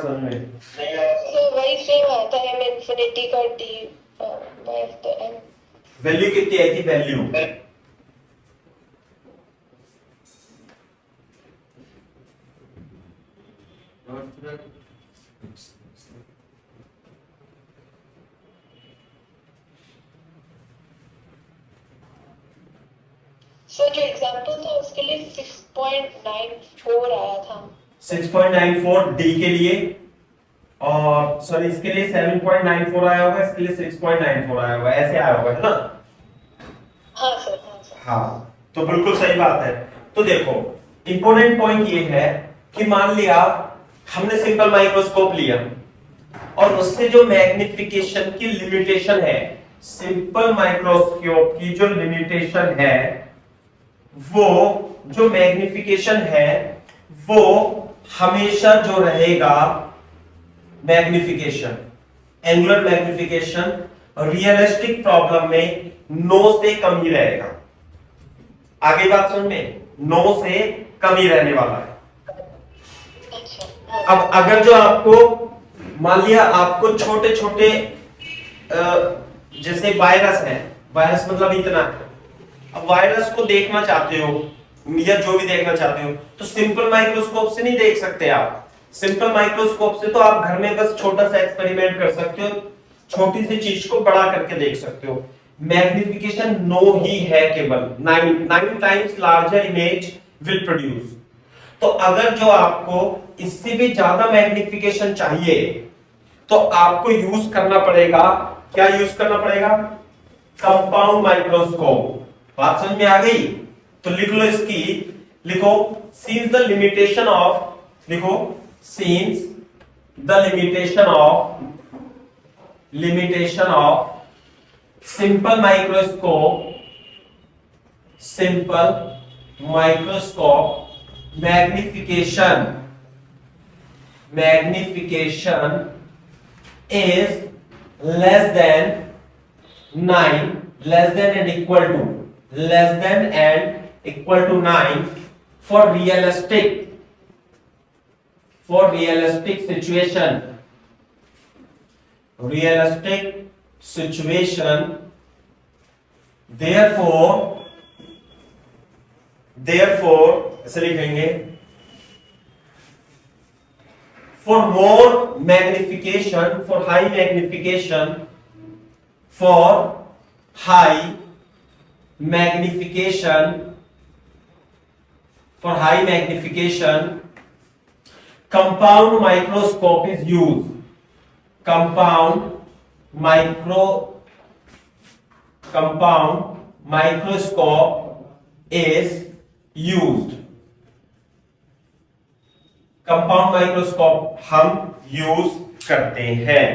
समझ में? तो वही सेम आता है m इंफिनिटी का d by the m। Value कितनी आई थी? वैल्यू सो जो एग्जांपल था उसके लिए 6.94 आया था। 6.94 डी के लिए, और सॉरी इसके लिए 7.94 आया होगा, इसके लिए 6.94 आया होगा, ऐसे आया होगा, है ना? हाँ सर, हाँ सर। हाँ, तो बिल्कुल सही बात है। तो देखो इंपॉर्टेंट पॉइंट ये है कि मान लिया हमने सिंपल माइक्रोस्कोप लिया और उससे जो मैग्निफिकेशन की लिमिटेशन है, सिंपल माइक्रोस्कोप की जो लिमिटेशन है, वो जो मैग्निफिकेशन है वो हमेशा जो रहेगा magnification, angular magnification realistic problem में 9 से कम ही रहेगा। आगे बात समझ में, 9 से कम ही रहने वाला है। अब अगर जो आपको मान लिया आपको छोटे छोटे जैसे वायरस है, वायरस मतलब इतना है, अब वायरस को देखना चाहते हो या जो भी देखना चाहते हो तो सिंपल माइक्रोस्कोप से नहीं देख सकते आप। सिंपल माइक्रोस्कोप से तो आप घर में बस छोटा सा एक्सपेरिमेंट कर सकते हो, छोटी सी चीज को बड़ा करके देख सकते हो। मैग्निफिकेशन 9 ही है, केवल 9 times larger image will produce. तो अगर जो आपको इससे भी ज्यादा मैग्निफिकेशन चाहिए तो आपको यूज करना पड़ेगा, क्या यूज करना पड़ेगा? Compound microscope. बात समझ में आ गई? तो लिख लो इसकी, लिखो सिंस द लिमिटेशन ऑफ, लिखो since the limitation of simple microscope magnification is less than 9, less than and equal to 9 for realistic situation, therefore ऐसे लिखेंगे, for more magnification, for high magnification, compound microscope is used. Compound microscope is used. Compound microscope हम use करते हैं।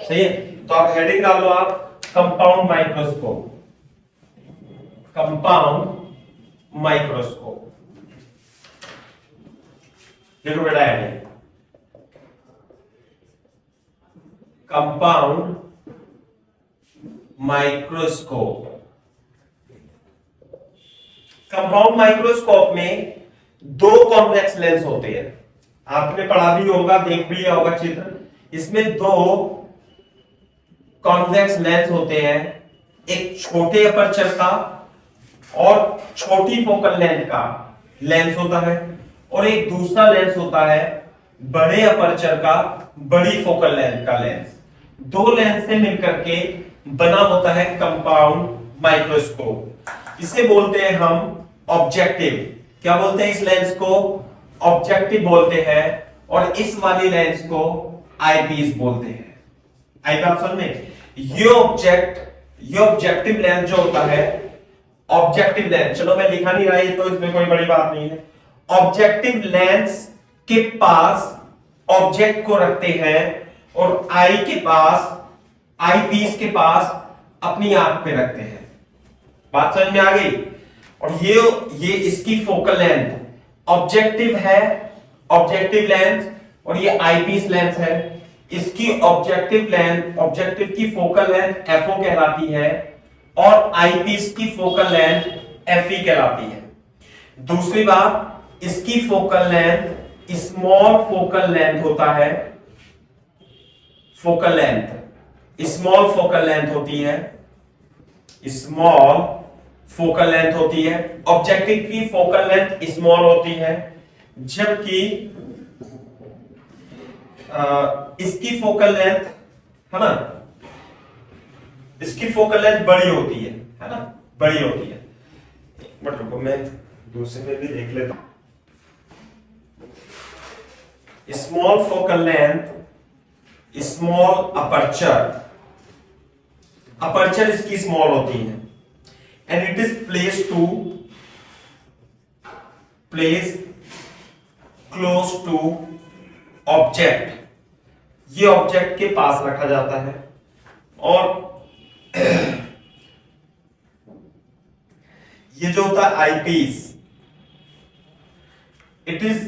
सही है? तो आप heading डाल लो, आप कंपाउंड माइक्रोस्कोप, लिखो बेटा heading, compound microscope. Compound microscope में 2 कॉन्वेक्स लेंस होते हैं, आपने पढ़ा भी होगा, देख भी लिया होगा चित्र। इसमें 2 कॉन्वेक्स लेंस होते हैं, एक छोटे अपर्चर का और छोटी फोकल लेंथ का लेंस होता है, और एक दूसरा लेंस होता है बड़े अपर्चर का, बड़ी फोकल लेंथ का लेंस। 2 लेंस से मिलकर के बना होता है कंपाउंड माइक्रोस्कोप। इसे बोलते हैं हम ऑब्जेक्टिव। क्या बोलते हैं इस लेंस को? ऑब्जेक्टिव बोलते हैं, और इस वाली लेंस को आईपीस बोलते हैं। आई बात समझ में? ये ऑब्जेक्टिव लेंस जो होता है, ऑब्जेक्टिव लेंस, चलो मैं लिखा नहीं रहा है तो इसमें कोई बड़ी बात नहीं है। ऑब्जेक्टिव लेंस के पास ऑब्जेक्ट को रखते हैं और आई पीस के पास अपनी आंख पे रखते हैं। बात समझ में आ गई? और ये इसकी फोकल लेंथ ऑब्जेक्टिव है, ऑब्जेक्टिव लेंस, और ये आईपीस लेंस है। इसकी ऑब्जेक्टिव की फोकल लेंथ एफओ कहलाती है और आईपीस की फोकल लेंथ एफई कहलाती है। दूसरी बात, इसकी focal length small focal length होता है, focal length small focal length होती है, स्मॉल फोकल लेंथ होती है। ऑब्जेक्टिव की फोकल लेंथ स्मॉल होती है, जबकि इसकी फोकल लेंथ है ना, इसकी फोकल लेंथ बड़ी होती है ना, बड़ी होती है। बट रुको मैं दूसरे में भी देख लेता हूं। Small focal length, small aperture, aperture इसकी स्मॉल होती है, and it is place close to object, ये ऑब्जेक्ट के पास रखा जाता है। और ये जो होता है eyepiece, it is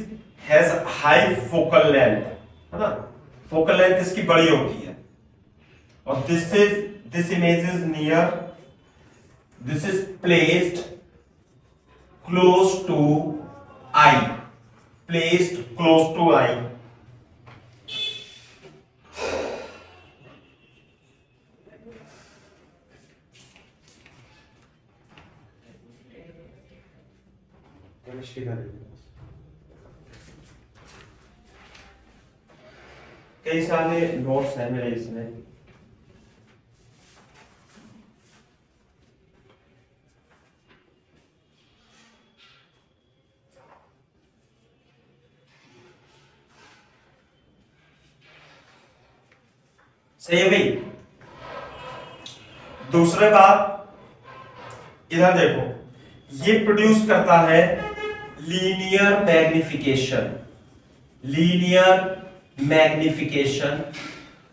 has high focal length, है ना, फोकल लेंथ इसकी बड़ी होती है। और this image is near, this is placed close to eye, placed close to eye. कई सारे नोट्स हैं मेरे इसमें। सही है भाई। दूसरी बात, इधर देखो, ये प्रोड्यूस करता है लीनियर मैग्निफिकेशन, लीनियर मैग्निफिकेशन,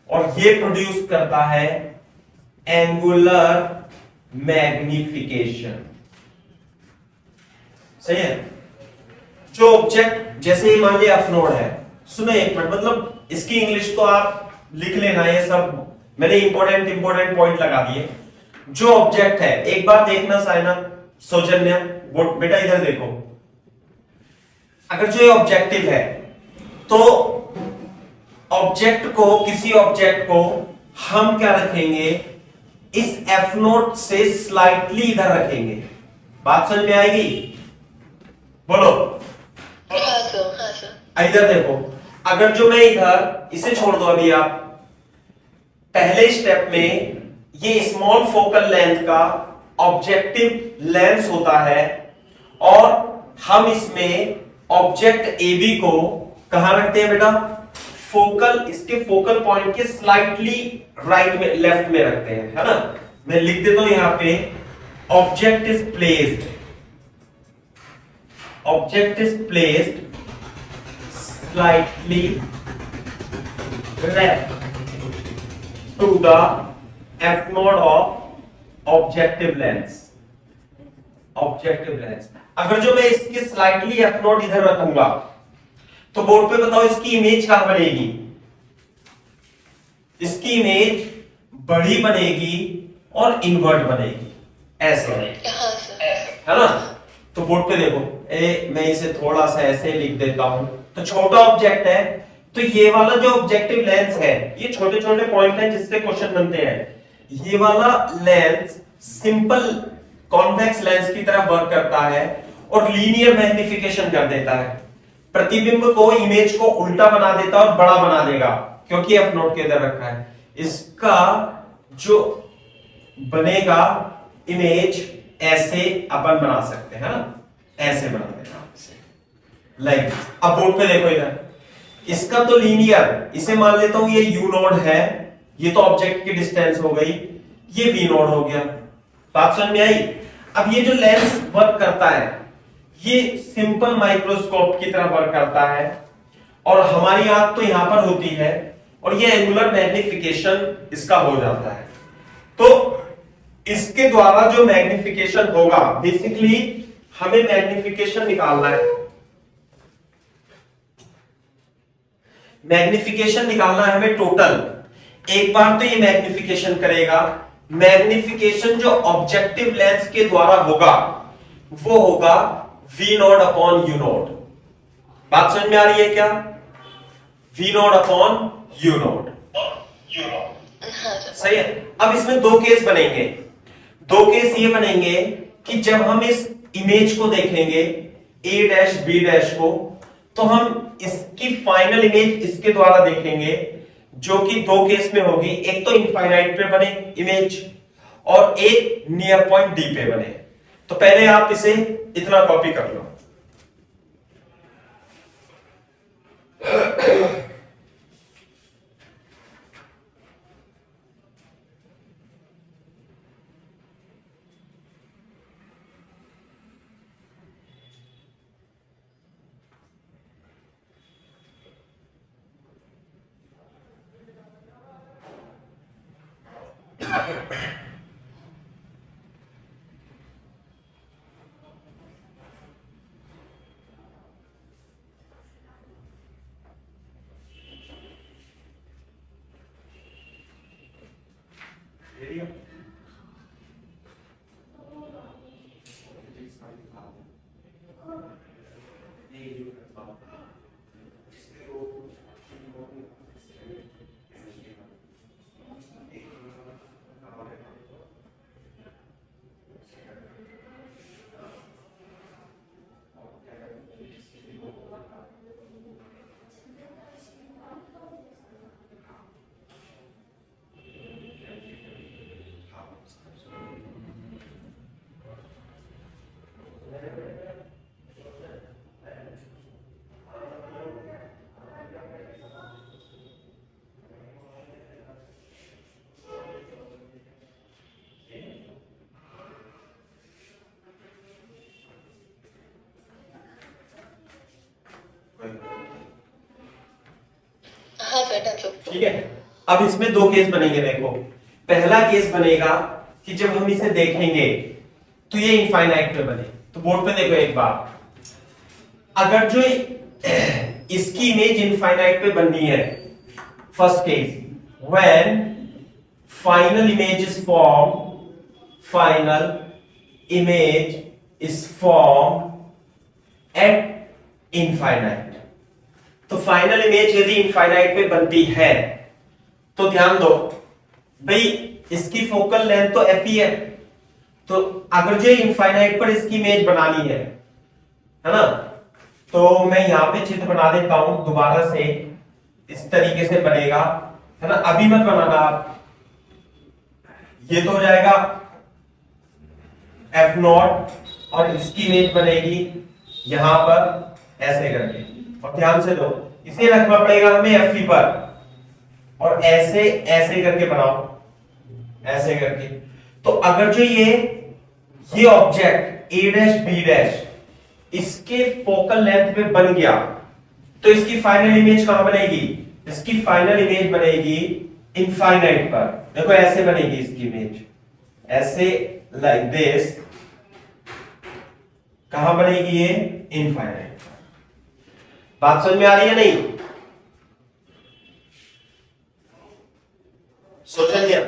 और ये प्रोड्यूस करता है एंगुलर मैग्निफिकेशन। सही है। जो ऑब्जेक्ट, जैसे मान लिया एफ नोड है, सुनो एक मिनट, मतलब इसकी इंग्लिश तो आप लिख लेना, ये सब मैंने इंपॉर्टेंट पॉइंट लगा दिए। जो ऑब्जेक्ट है, एक बार देखना साइना, सौजन्य, बेटा इधर देखो, अगर जो ये ऑब्जेक्टिव है तो ऑब्जेक्ट को, किसी ऑब्जेक्ट को हम क्या रखेंगे, इस एफ नोट से स्लाइटली इधर रखेंगे। बात समझ में आएगी? बोलो। हाँ सर। इधर देखो, अगर जो मैं इधर इसे छोड़ दो, अभी आप पहले स्टेप में ये स्मॉल फोकल लेंथ का ऑब्जेक्टिव लेंस होता है, और हम इसमें ऑब्जेक्ट AB को कहां रखते हैं बेटा, फोकल, इसके फोकल पॉइंट के स्लाइटली राइट में, लेफ्ट में रखते हैं, है ना। मैं लिख देता हूं यहां पे, object is placed slightly left to the f node of objective lens, अगर जो मैं इसकी स्लाइटली f नोड इधर रखूंगा तो बोर्ड पे बताओ इसकी इमेज कहां बनेगी, इसकी इमेज बड़ी बनेगी और इनवर्ट बनेगी, ऐसे है ना। तो बोर्ड पे देखो, मैं इसे थोड़ा सा ऐसे लिख देता हूं। तो छोटा ऑब्जेक्ट है, तो ये वाला जो ऑब्जेक्टिव लेंस है, ये छोटे छोटे पॉइंट हैं जिससे क्वेश्चन बनते हैं। ये वाला लेंस सिंपल कॉन्वेक्स लेंस की तरह वर्क करता है और लीनियर मैग्निफिकेशन कर देता है, प्रतिबिंब को, इमेज को उल्टा बना देता है और बड़ा बना देगा, क्योंकि एफ नोट के अंदर रखा है। इसका जो बनेगा इमेज, ऐसे अपन बना सकते हैं ना, ऐसे बना देना लाइक। अब बोर्ड पे देखो इधर, इसका तो लीनियर, इसे मान लेता हूं ये यू नोड है, ये तो ऑब्जेक्ट की डिस्टेंस हो गई, ये वी नोड हो गया। बात समझ में आई? अब ये जो लेंस वर्क करता है, ये सिंपल माइक्रोस्कोप की तरह वर्क करता है, और हमारी आंख तो यहां पर होती है, और ये एंगुलर मैग्निफिकेशन इसका हो जाता है। तो इसके द्वारा जो मैग्निफिकेशन होगा, बेसिकली हमें मैग्निफिकेशन निकालना है, मैग्निफिकेशन निकालना है हमें टोटल। एक बार तो ये मैग्निफिकेशन करेगा, मैग्निफिकेशन जो ऑब्जेक्टिव लेंस के द्वारा होगा वो होगा we not upon U nought. बात समझ में आ रही है क्या? V not upon U nought. हाँ सर। सही है। अब इसमें दो केस बनेंगे। दो केस ये बनेंगे कि जब हम इस इमेज को देखेंगे ए डैश बी डैश को, तो हम इसकी फाइनल इमेज इसके द्वारा देखेंगे, जो कि दो केस में होगी। एक तो इनफाइनाइट पे बने इमेज और एक नियर पॉइंट डी पे बने। तो पहले आप इसे इतना कॉपी कर लो। हाँ सर डन सर। ठीक है। अब इसमें दो केस बनेंगे। देखो, पहला केस बनेगा कि जब हम इसे देखेंगे तो ये इनफाइनाइट पे बने। तो बोर्ड पे देखो एक बार, अगर जो इसकी इमेज इनफाइनाइट पे बननी है, first case, when final image is form, final image is form eight infinite. तो फाइनल इमेज यदि इनफाइनाइट पे बनती है तो ध्यान दो भाई, इसकी फोकल लेंथ तो एफ ही है। तो अगर जो इनफाइनाइट पर इसकी इमेज बनानी है ना, तो मैं यहां पे चित्र बना देता हूं दोबारा से। इस तरीके से बनेगा, है ना। अभी मत बनाना आप, ये तो हो जाएगा एफ नॉट और इसकी इमेज बनेगी यहां पर ऐसे करके। और ध्यान से दो, इसे रखना पड़ेगा हमें एफ पर, और ऐसे ऐसे करके बनाओ, ऐसे करके। तो अगर जो ये object A dash B dash इसके फोकल लेंथ पे बन गया, तो इसकी फाइनल इमेज कहां बनेगी? इसकी फाइनल इमेज बनेगी इनफाइनाइट पर। देखो ऐसे बनेगी इसकी इमेज, ऐसे लाइक दिस। कहां बनेगी ये? इनफाइनाइट। बात समझ में आ रही है नहीं? सोच लिया?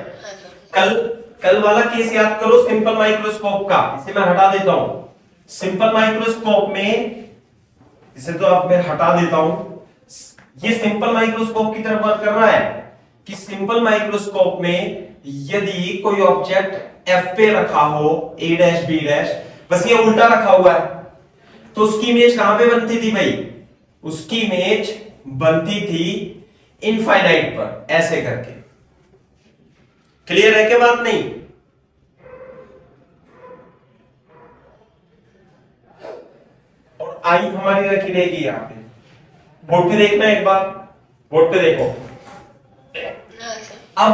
कल वाला केस याद करो सिंपल माइक्रोस्कोप का। इसे मैं हटा देता हूं। सिंपल माइक्रोस्कोप में इसे तो अब मैं हटा देता हूं। ये सिंपल माइक्रोस्कोप की तरफ वर्क कर रहा है कि सिंपल माइक्रोस्कोप में यदि कोई ऑब्जेक्ट एफ पे रखा हो, ए डैश बी डैश, बस ये उल्टा रखा हुआ है, तो उसकी इमेज कहां पे बनती थी भाई? उसकी इमेज बनती थी इनफाइनाइट पर, ऐसे करके। क्लियर है क्या बात? नहीं? और आई हमारी रखी रहेगी यहां पे। बोर्ड पे देखना एक बार, बोर्ड पे देखो। अब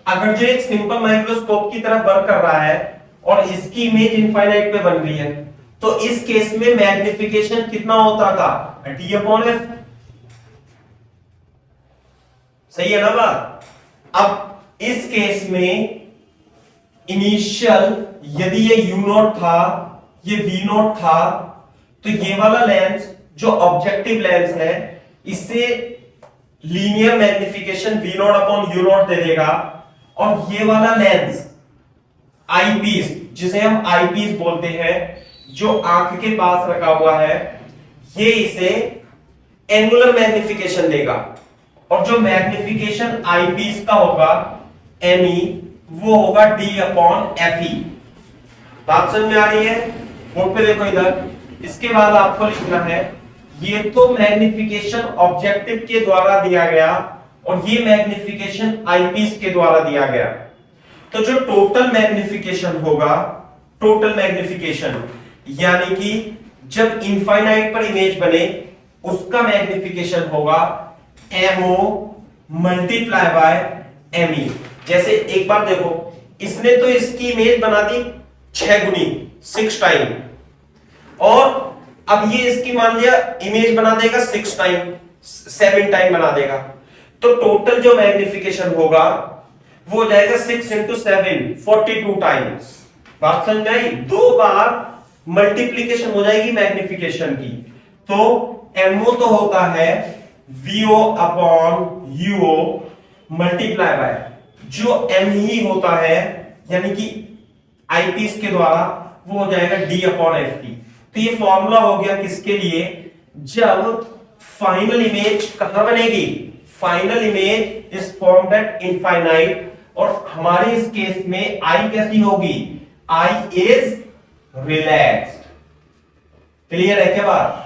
अगर जो एक सिंपल माइक्रोस्कोप की तरफ वर्क कर रहा है और इसकी इमेज इनफाइनाइट पे बन गई है, तो इस केस में मैग्निफिकेशन कितना होता था? D/F। सही है ना बात? अब इस केस में इनिशियल यदि ये U0 था, ये V0 था, तो ये वाला लेंस जो ऑब्जेक्टिव लेंस है, इससे लीनियर मैग्निफिकेशन V0/U0 दे देगा। और ये वाला लेंस आईपीस, जिसे हम आईपीस बोलते हैं, जो आंख के पास रखा हुआ है ये इसे एंगुलर मैग्निफिकेशन देगा, और जो मैग्निफिकेशन आईपीस का होगा एमई वो होगा डी अपॉन एफ ई। बात समझ में आ रही है? बोर्ड पे देखो इधर। इसके बाद आपको लिखना है ये तो मैग्निफिकेशन ऑब्जेक्टिव के द्वारा दिया गया और ये मैग्निफिकेशन आईपीस के द्वारा दिया गया। तो जो टोटल मैग्निफिकेशन होगा, टोटल मैग्निफिकेशन यानी कि जब इनफाइनाइट पर इमेज बने उसका मैग्निफिकेशन होगा एमओ मल्टीप्लाई बाय एमई। जैसे एक बार देखो, इसने तो इसकी इमेज बना दी 6 गुनी 6 टाइम, और अब ये इसकी मान लिया इमेज बना देगा 6 टाइम 7 टाइम बना देगा। तो टोटल जो मैग्निफिकेशन होगा वो हो जाएगा 6 इंटू 7 42 टाइम्स। बात समझ आई? 2 बार मल्टीप्लीकेशन हो जाएगी मैग्निफिकेशन की। तो एमओ तो होता है V O upon U O multiply by जो एम ही होता है यानी कि आईपीस के द्वारा वो हो जाएगा डी अपॉन एफ टी। तो ये फॉर्मूला हो गया किसके लिए? जब फाइनल इमेज कहां बनेगी? Final image is formed at infinite, और हमारे इस केस में आई कैसी होगी? I is relaxed. क्लियर है क्या बात?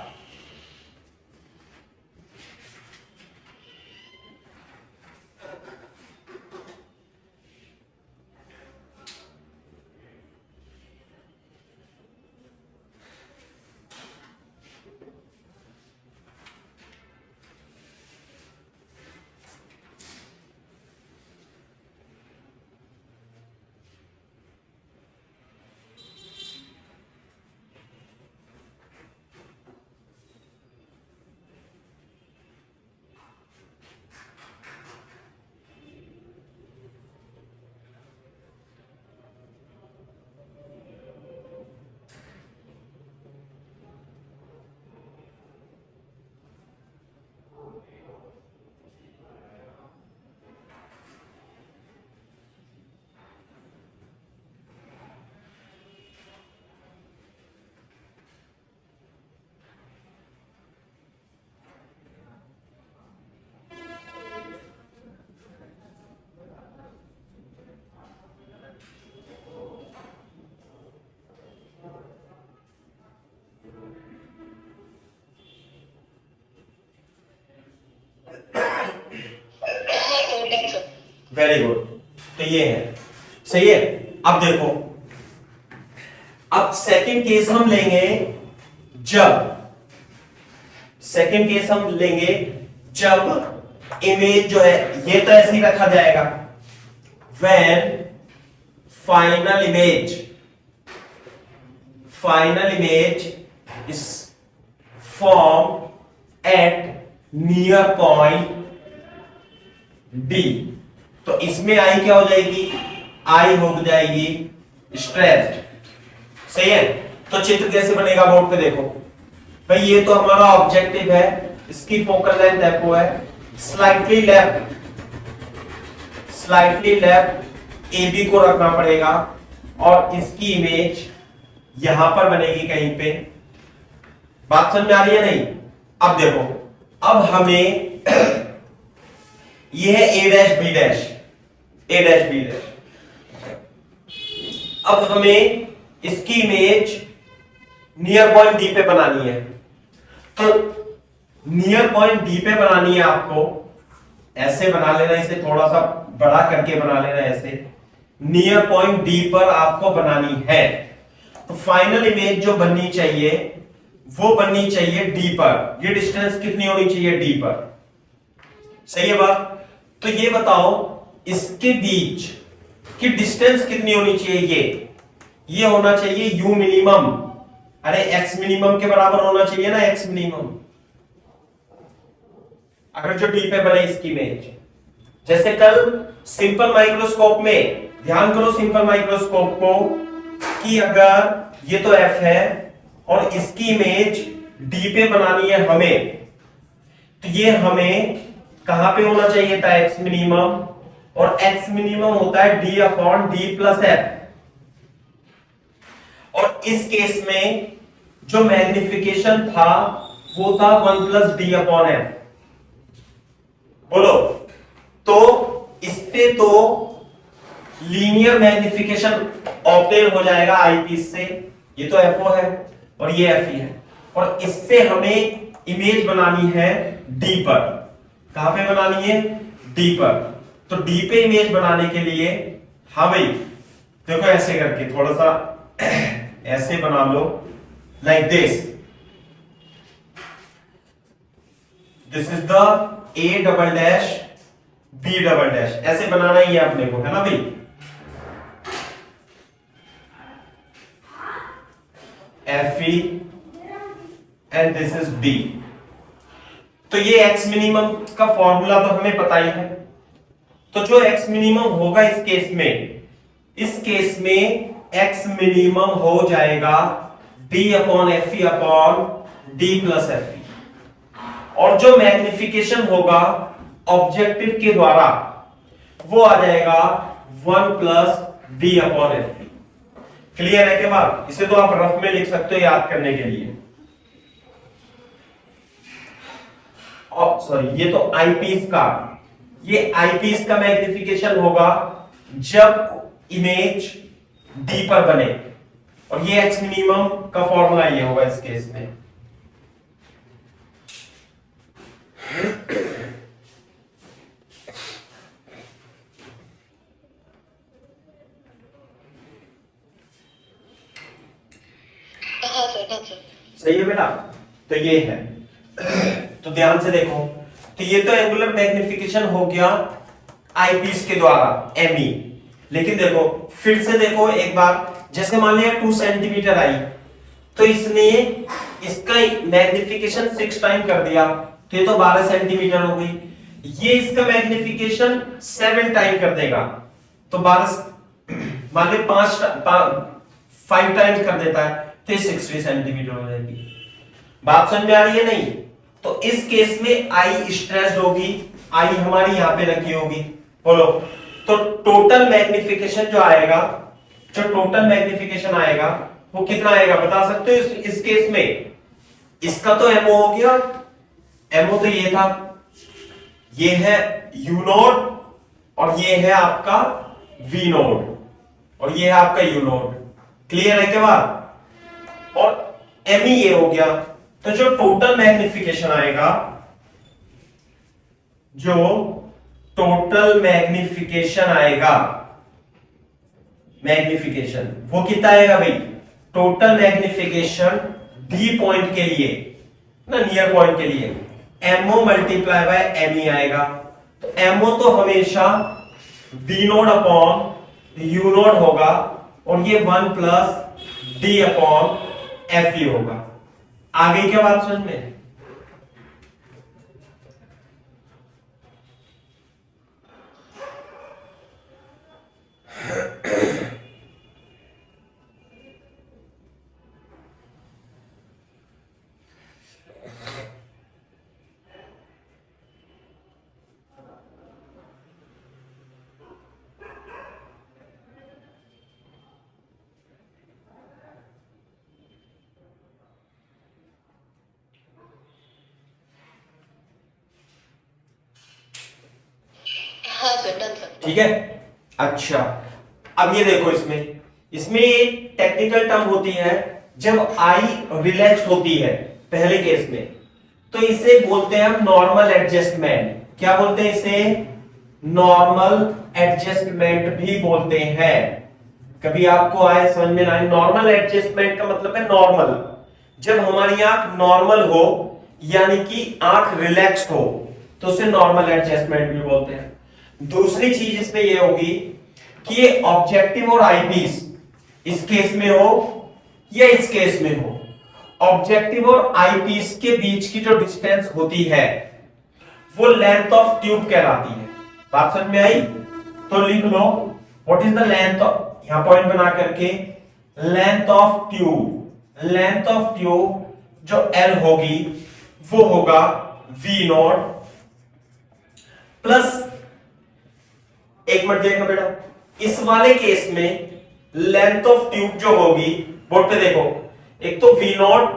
Very good. तो ये है, सही है। अब देखो, अब सेकंड केस हम लेंगे जब इमेज जो है ये तो ऐसे ही रखा जाएगा। When final image is form at near point D, तो इसमें आई क्या हो जाएगी? आई हो जाएगी स्ट्रेस्ड। सही है। तो चित्र कैसे बनेगा बोर्ड पे देखो भाई। ये तो हमारा ऑब्जेक्टिव है, इसकी फोकल लेंथ एफओ है। स्लाइटली लेफ्ट एबी को रखना पड़ेगा, और इसकी इमेज यहां पर बनेगी कहीं पे। बात समझ में आ रही है नहीं? अब देखो, अब हमें ये है ए डैश बी डैश। अब हमें इसकी इमेज नियर पॉइंट डी पे बनानी है। तो नियर पॉइंट डी पे बनानी है आपको, ऐसे बना लेना, इसे थोड़ा सा बड़ा करके बना लेना ऐसे। नियर पॉइंट डी पर आपको बनानी है। तो फाइनल इमेज जो बननी चाहिए वो बननी चाहिए डी पर। ये डिस्टेंस कितनी होनी चाहिए? डी पर। सही है बात? तो ये बताओ इसके बीच की डिस्टेंस कितनी होनी चाहिए? ये होना चाहिए यू मिनिमम। अरे एक्स मिनिमम के बराबर होना चाहिए ना, एक्स मिनिमम। अगर जो डी पे बने इसकी इमेज, जैसे कल सिंपल माइक्रोस्कोप में, ध्यान करो सिंपल माइक्रोस्कोप को, कि अगर ये तो एफ है और इसकी इमेज डी पे बनानी है हमें, तो ये हमें कहां पे होना चाहिए था? एक्स मिनिमम, और एक्स मिनिमम होता है D upon D plus F. और इस केस में जो मैग्निफिकेशन था वो था 1+d/f। बोलो, तो इससे तो लीनियर मैग्निफिकेशन ऑब्टेन हो जाएगा आईपीस से। ये तो एफओ है और ये एफई है, और इससे हमें इमेज बनानी है डी पर। कहां पे बनानी है? डी पर। तो डी पे इमेज बनाने के लिए हमें देखो ऐसे करके थोड़ा सा ऐसे बना लो, like this. This is the A double dash B double dash, ऐसे बनाना ही है अपने को, है ना भाई? FE and this is B। तो ये एक्स मिनिमम का फॉर्मूला तो हमें पता ही है। तो जो एक्स मिनिमम होगा इस केस में एक्स मिनिमम हो जाएगा D/FE/D+FE, और जो मैग्निफिकेशन होगा ऑब्जेक्टिव के द्वारा वो आ जाएगा 1+D/FE। क्लियर है के बाद? इसे तो आप रफ में लिख सकते हो याद करने के लिए। सॉरी, ये तो आईपीस का, ये आईपीस का मैग्निफिकेशन होगा जब इमेज डी पर बने, और ये एक्स मिनिमम का फॉर्मूला ये होगा इस केस में। हाँ सर, हाँ सर। सही है बेटा? तो ये है, तो ध्यान से देखो। तो ये तो एंगुलर मैग्निफिकेशन हो गया आईपीस के द्वारा, एमई। लेकिन देखो फिर से देखो एक बार, जैसे मान लिया 2 सेंटीमीटर आई, तो इसने इसका मैग्निफिकेशन 6 टाइम कर दिया, तो ये तो 12 सेंटीमीटर हो गई। ये इसका मैग्निफिकेशन 7 टाइम कर देगा, तो 12 मान ली 5 टाइम्स कर देता है, तो ये 60 सेंटीमीटर हो जाएगी। बात समझ में आ रही है? नहीं? तो इस केस में आई स्ट्रेस्ड होगी, आई हमारी यहां पे रखी होगी। बोलो, तो टोटल मैग्निफिकेशन जो आएगा, जो टोटल मैग्निफिकेशन आएगा वो कितना आएगा बता सकते हो? इस केस में इसका तो एमओ हो गया, एमओ तो ये था, ये है यू नोट और ये है आपका वी नोट और ये है आपका यू नोट। क्लियर है क्या बात? और एमई ये हो गया। तो जो टोटल मैग्निफिकेशन आएगा, जो टोटल मैग्निफिकेशन आएगा, मैग्निफिकेशन वो कितना आएगा भाई? टोटल मैग्निफिकेशन डी पॉइंट के लिए ना, नियर पॉइंट के लिए एमओ मल्टीप्लाई बाय एमई आएगा। तो एमओ तो हमेशा V nought upon U nought होगा और ये 1+D/FE होगा। आगे क्या बात समझ में? हाँ सर, डन सर। ठीक है, अच्छा। अब ये देखो, इसमें एक टेक्निकल टर्म होती है जब आई रिलैक्स होती है पहले केस में, तो इसे बोलते हैं हम नॉर्मल एडजस्टमेंट। क्या बोलते हैं इसे? नॉर्मल एडजस्टमेंट भी बोलते हैं। कभी आपको आए समझ में ना आए, नॉर्मल एडजस्टमेंट का मतलब है नॉर्मल, जब हमारी आंख नॉर्मल हो यानी कि आंख रिलैक्स्ड हो तो उसे नॉर्मल एडजस्टमेंट भी बोलते हैं। दूसरी चीज इसमें यह होगी कि ये ऑब्जेक्टिव और आईपीस इस केस में हो या इस केस में हो, ऑब्जेक्टिव और आईपीस के बीच की जो डिस्टेंस होती है वो लेंथ ऑफ ट्यूब कहलाती है। बात समझ में आई? तो लिख लो, what is the length of, यहां पॉइंट बना करके, लेंथ ऑफ ट्यूब जो एल होगी वो होगा वी नॉट प्लस, एक मिनट देखना बेटा, इस वाले केस में लेंथ ऑफ ट्यूब जो होगी, बोर्ड पे देखो, एक तो वी नॉट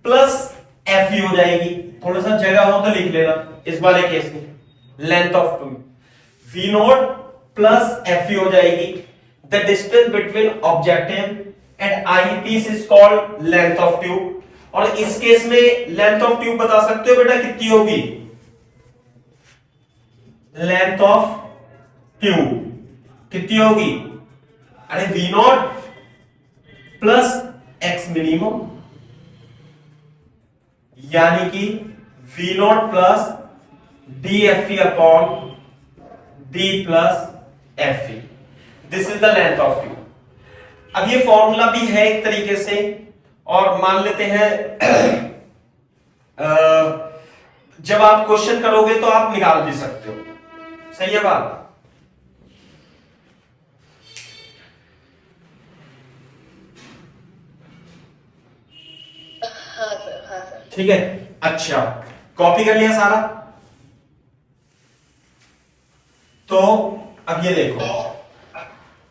प्लस एफ हो जाएगी, थोड़ा सा जगह हो तो लिख लेना इस वाले केस में, length of tube V not plus F हो जाएगी, the distance between objective and eyepiece is called length of tube. और इस केस में लेंथ ऑफ ट्यूब बता सकते हो बेटा कितनी होगी, लेंथ ऑफ ट्यूब कितनी होगी, अरे V not plus X minimum, यानी कि V not plus D F E upon D plus F E, this is the length of tube. अब ये फॉर्मूला भी है एक तरीके से, और मान लेते हैं जब आप क्वेश्चन करोगे तो आप निकाल भी सकते हो, सही है बात। हाँ सर, हाँ सर। ठीक है, अच्छा कॉपी कर लिया सारा। तो अब ये देखो,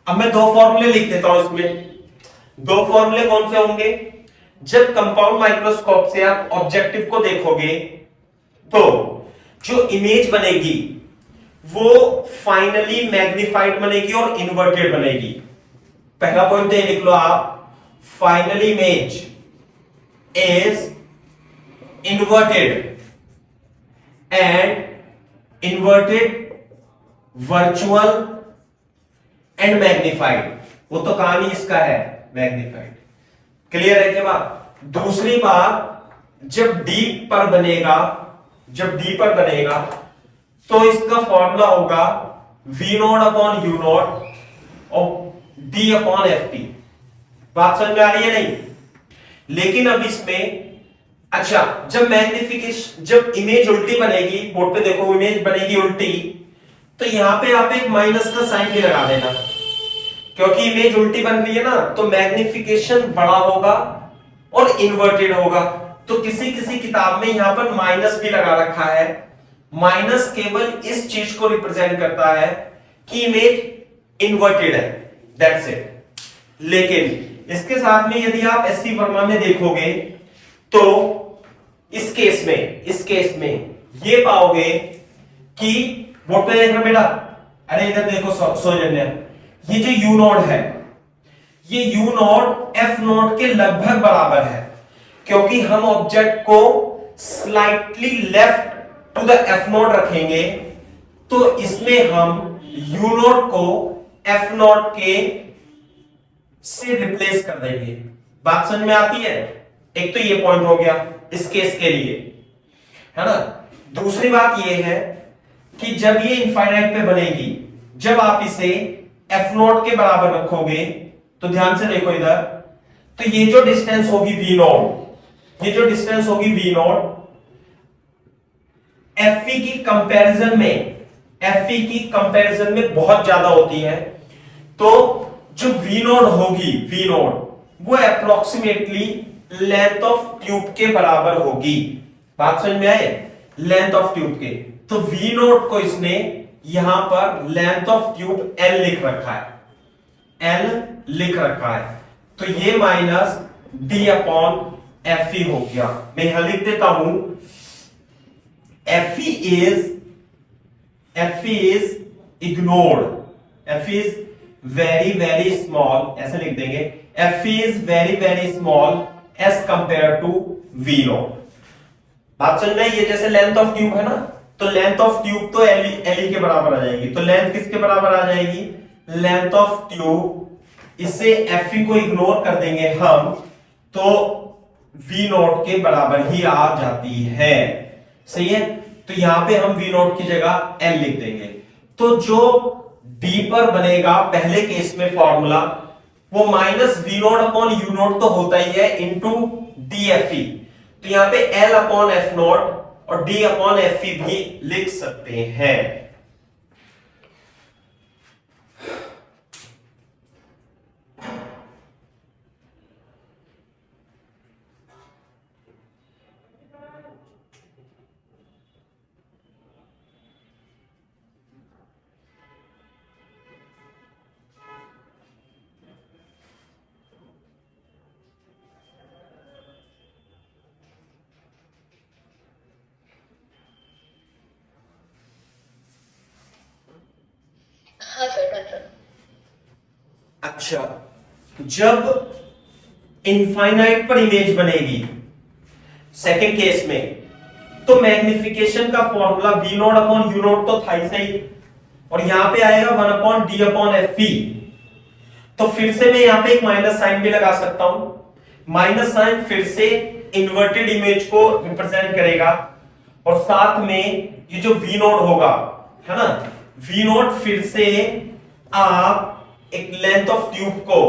अब मैं दो फॉर्मूले लिख देता हूं इसमें। दो फॉर्मूले कौन से होंगे, जब कंपाउंड माइक्रोस्कोप से आप ऑब्जेक्टिव को देखोगे तो जो इमेज बनेगी वो फाइनली मैग्निफाइड बनेगी और इन्वर्टेड बनेगी। पहला पॉइंट ये लिख लो आप, final image is inverted and inverted virtual and magnified, वो तो काम ही इसका है मैग्निफाइड। क्लियर है क्या बात। दूसरी बात, जब डीप पर बनेगा, जब डी पर बनेगा तो इसका फॉर्मूला होगा we not upon U not और डी अपॉन एफ टी। बात समझ में आ रही है नहीं। लेकिन अब इसमें अच्छा, जब मैग्निफिकेशन, जब इमेज उल्टी बनेगी, बोर्ड पे देखो इमेज बनेगी उल्टी, तो यहां पे आप एक माइनस का साइन भी लगा देना, क्योंकि इमेज उल्टी बन रही है ना, तो मैग्निफिकेशन बड़ा होगा और इन्वर्टेड होगा। तो किसी किसी किताब में यहां पर माइनस भी लगा रखा है। माइनस केवल इस चीज को रिप्रेजेंट करता है कि इमेज इन्वर्टेड है, दैट्स इट। लेकिन इसके साथ में यदि आप एससी वर्मा में देखोगे तो इस केस में ये पाओगे कि बोर्ड पे देखना बेटा, अरे इधर देखो सौजन्य, ये जो यू नॉट है, ये यू नॉट एफ नॉट के लगभग बराबर है, क्योंकि हम ऑब्जेक्ट को slightly left to the F nought रखेंगे, तो इसमें हम यू नॉट को एफ नॉट के से रिप्लेस कर देंगे। बात समझ में आती है। एक तो ये पॉइंट हो गया इस केस के लिए, है ना। दूसरी बात ये है कि जब ये इनफाइनाइट पे बनेगी, जब आप इसे एफ नॉट के बराबर रखोगे, तो ध्यान से देखो इधर, तो ये जो डिस्टेंस होगी वी नॉट, ये जो डिस्टेंस होगी वी नॉट, एफ ई की कंपैरिजन में, एफ ई की कंपैरिजन में बहुत ज्यादा होती है। तो जो वी नॉट होगी, वी नॉट वो अप्रोक्सीमेटली लेंथ ऑफ ट्यूब के बराबर होगी। बात समझ में आए, लेंथ ऑफ ट्यूब के। तो वी नॉट को इसने यहां पर लेंथ ऑफ ट्यूब एल लिख रखा है, एल लिख रखा है। तो ये minus D upon F E हो गया। मैं यहां लिख देता हूं F E is ignored, F is very very small, ऐसे लिख देंगे, F is very very small as compare to V not. बात समझ में, ये जैसे लेंथ ऑफ ट्यूब है ना, तो लेंथ ऑफ ट्यूब तो एल के बराबर आ जाएगी। तो लेंथ किसके बराबर आ जाएगी, लेंथ ऑफ ट्यूब, इससे एफ को इग्नोर कर देंगे हम, तो वी नॉट के बराबर ही आ जाती है। सही है। तो यहां पे हम वी नॉट की जगह एल लिख देंगे। तो जो डी पर बनेगा पहले केस में फॉर्मूला, वो minus V not upon U not तो होता ही है, इंटू डी एफ ई। तो यहां पे एल अपॉन एफ नॉट और डी अपॉन एफ ई भी लिख सकते हैं। हाँ सर, डन सर। अच्छा, जब इनफाइनाइट पर इमेज बनेगी सेकंड केस में, तो मैग्निफिकेशन का formula V not upon U not तो था ही सही, और यहां पे आएगा 1 upon D upon F P. तो फिर से मैं यहां पे एक माइनस साइन भी लगा सकता हूं। माइनस साइन फिर से इन्वर्टेड इमेज को रिप्रेजेंट करेगा, और साथ में ये जो वी नोट होगा, है ना, वी नोट फिर से आप एक लेंथ ऑफ ट्यूब को,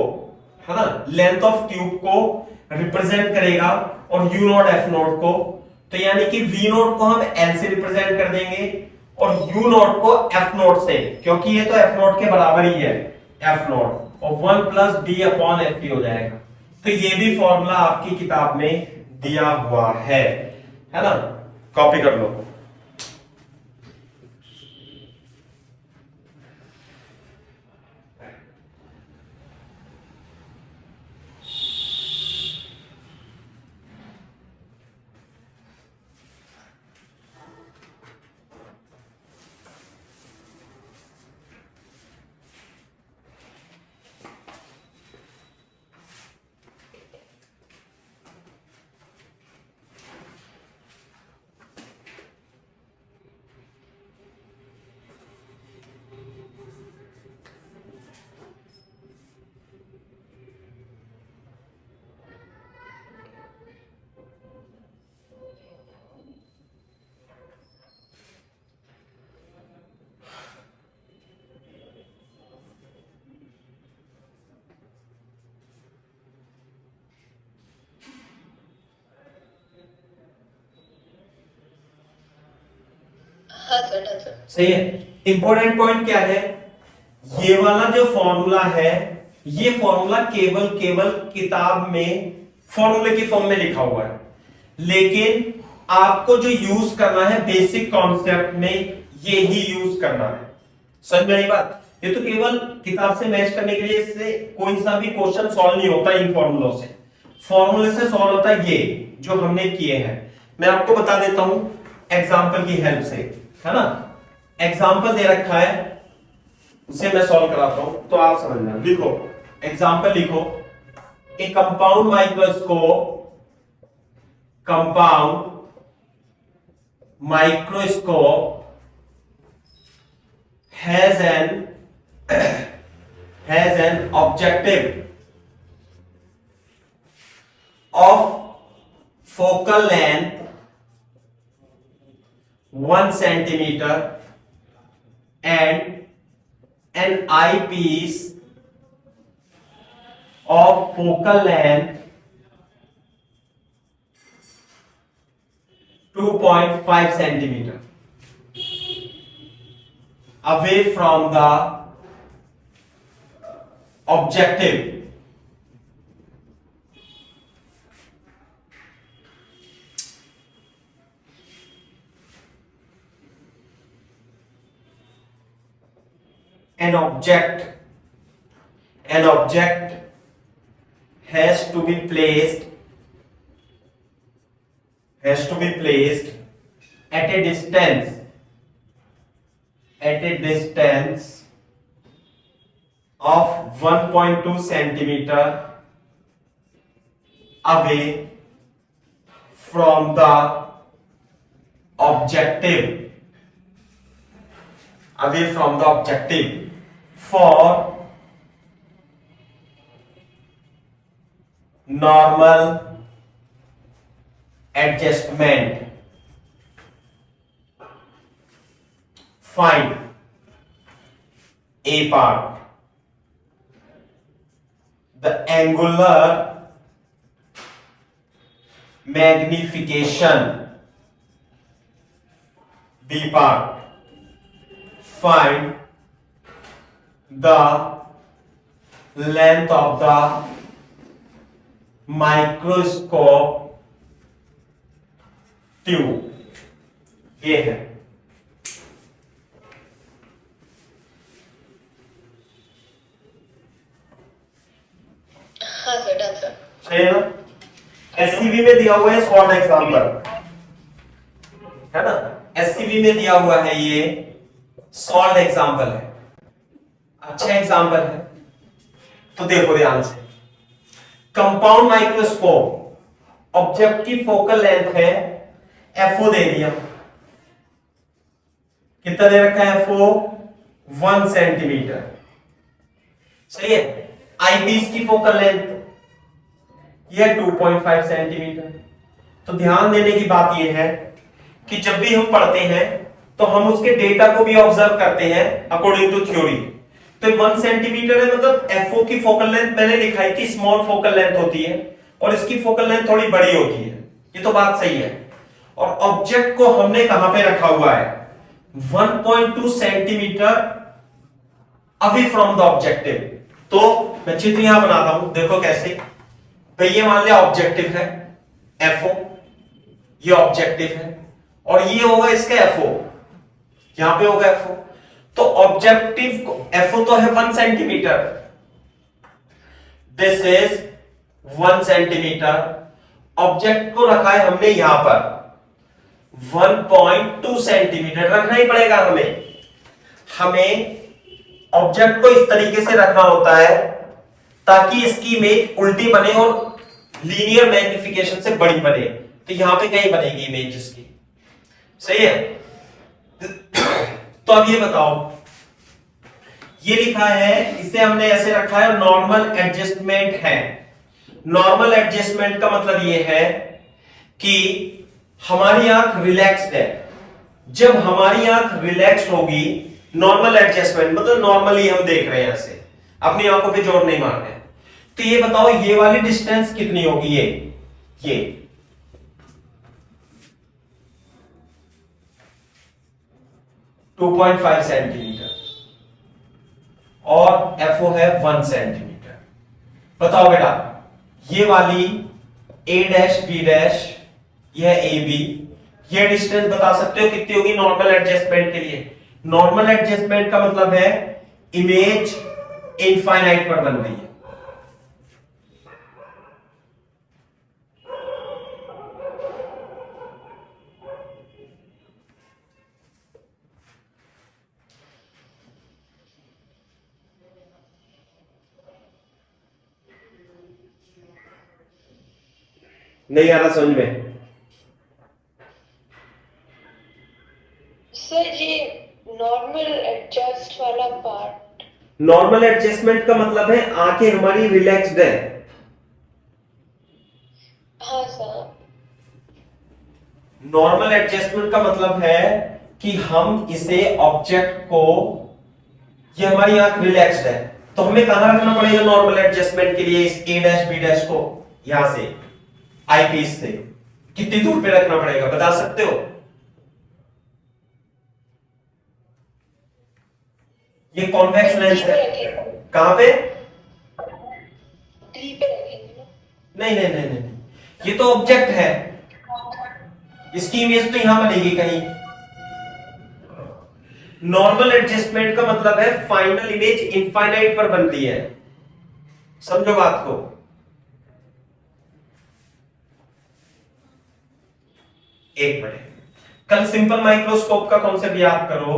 है ना, लेंथ ऑफ ट्यूब को रिप्रेजेंट करेगा, और यू नोट एफ नोट को। तो यानी कि वी नोट को हम एल से रिप्रेजेंट कर देंगे और यू नोट को एफ नोट से, क्योंकि ये तो एफ नोट के बराबर ही है, एफ नोट, और 1 plus D upon F P हो जाएगा। तो ये भी फॉर्मूला आपकी किताब में दिया हुआ है ना, कॉपी कर लो। हाँ सर, डन सर। सही है। इंपॉर्टेंट पॉइंट क्या है, ये वाला जो फॉर्मूला है, ये फॉर्मूला केवल किताब में फॉर्मूले की फॉर्म में लिखा हुआ है, लेकिन आपको जो यूज करना है बेसिक कॉन्सेप्ट में, ये ही यूज करना है। समझ में आई बात? ये तो केवल किताब से मैच करने के लिए, इससे कोई सा भी क्वेश्चन सॉल्व नहीं होता इन फॉर्मूलों से। फॉर्मूले से सॉल्व होता है ये जो हमने किए हैं। मैं आपको बता देता हूं एग्जाम्पल की हेल्प से, है ना। एग्जाम्पल दे रखा है, उसे मैं सॉल्व कराता हूं, तो आप समझना। लिखो, एग्जाम्पल लिखो, ए compound microscope, compound microscope has an objective of focal length 1 centimeter and an eyepiece of focal length 2.5 centimeter away from the objective. An object has to be placed at a distance of 1.2 centimeter away from the objective for normal adjustment. Find A part. The angular magnification. B part. Find the length of the microscope tube. ये है। हाँ sir, done sir. सही है ना। SCB में दिया हुआ है शॉर्ट एग्जांपल, है ना। एससीबी में दिया हुआ है, ये सॉल्व एग्जांपल है। अच्छा एग्जाम्पल है, तो देखो ध्यान से। कंपाउंड माइक्रोस्कोप, ऑब्जेक्ट की फोकल लेंथ है एफओ दे दिया, कितना दे रखा है एफओ 1 सेंटीमीटर, सही है। आईपीस की फोकल लेंथ यह 2.5 सेंटीमीटर। तो ध्यान देने की बात यह है कि जब भी हम पढ़ते हैं तो हम उसके डेटा को भी ऑब्जर्व करते हैं अकॉर्डिंग टू थ्योरी। तो 1 सेंटीमीटर है, मतलब एफओ की फोकल लेंथ मैंने लिखा है कि स्मॉल फोकल लेंथ होती है और इसकी फोकल लेंथ थोड़ी बड़ी होती है, ये तो बात सही है। और ऑब्जेक्ट को हमने कहां पे रखा हुआ है 1.2 centimetre away from the objective. तो मैं चित्र यहां बनाता हूं, देखो कैसे। तो ये मान लिया ऑब्जेक्टिव है एफओ, ये ऑब्जेक्टिव है और ये होगा इसका एफओ, यहां पे होगा एफओ। तो ऑब्जेक्टिव एफओ तो है 1 centimetre, this is 1 centimetre. Object को रखा है हमने यहां पर 1.2 सेंटीमीटर, रखना ही पड़ेगा हमें ऑब्जेक्ट को इस तरीके से रखना होता है ताकि इसकी इमेज उल्टी बने और लीनियर मैग्निफिकेशन से बड़ी बने। तो यहां पे कहीं बनेगी इमेज इसकी, सही है। तो अब ये बताओ, ये लिखा है, इसे हमने ऐसे रखा है नॉर्मल एडजस्टमेंट है। नॉर्मल एडजस्टमेंट का मतलब ये है कि हमारी आंख रिलैक्स्ड है। जब हमारी आंख रिलैक्स्ड होगी, नॉर्मल एडजस्टमेंट मतलब नॉर्मली हम देख रहे हैं ऐसे, अपनी आंखों पे जोर नहीं मार रहे। तो ये बताओ ये वाली डिस्टेंस कितनी होगी, ये 2.5 सेंटीमीटर और एफओ है 1 सेंटीमीटर। बताओ बेटा, ये वाली ए डैश बी डैश, यह ए बी, ये डिस्टेंस बता सकते हो कितनी होगी नॉर्मल एडजस्टमेंट के लिए। नॉर्मल एडजस्टमेंट का मतलब है इमेज इनफाइनाइट पर बन रही है। नहीं आ रहा समझ में? सर ये नॉर्मल एडजस्ट वाला पार्ट, नॉर्मल एडजस्टमेंट का मतलब है आंखें हमारी रिलैक्स्ड है। हाँ सर। नॉर्मल एडजस्टमेंट का मतलब है कि हम इसे ऑब्जेक्ट को, ये हमारी आंख रिलैक्स्ड है तो हमें कहां रखना पड़ेगा नॉर्मल एडजस्टमेंट के लिए इस ए डैश बी डैश को, यहां से आईपीस से कितनी दूर पे रखना पड़ेगा बता सकते हो? ये कॉन्वेक्स लेंस है, कहां पे? डी पे रखेंगे। नहीं नहीं नहीं नहीं, ये तो ऑब्जेक्ट है, इसकी इमेज तो यहां बनेगी कहीं। नॉर्मल एडजस्टमेंट का मतलब है फाइनल इमेज इनफाइनाइट पर बनती है, समझो बात को। एक मिनट, कल सिंपल माइक्रोस्कोप का कॉन्सेप्ट याद करो।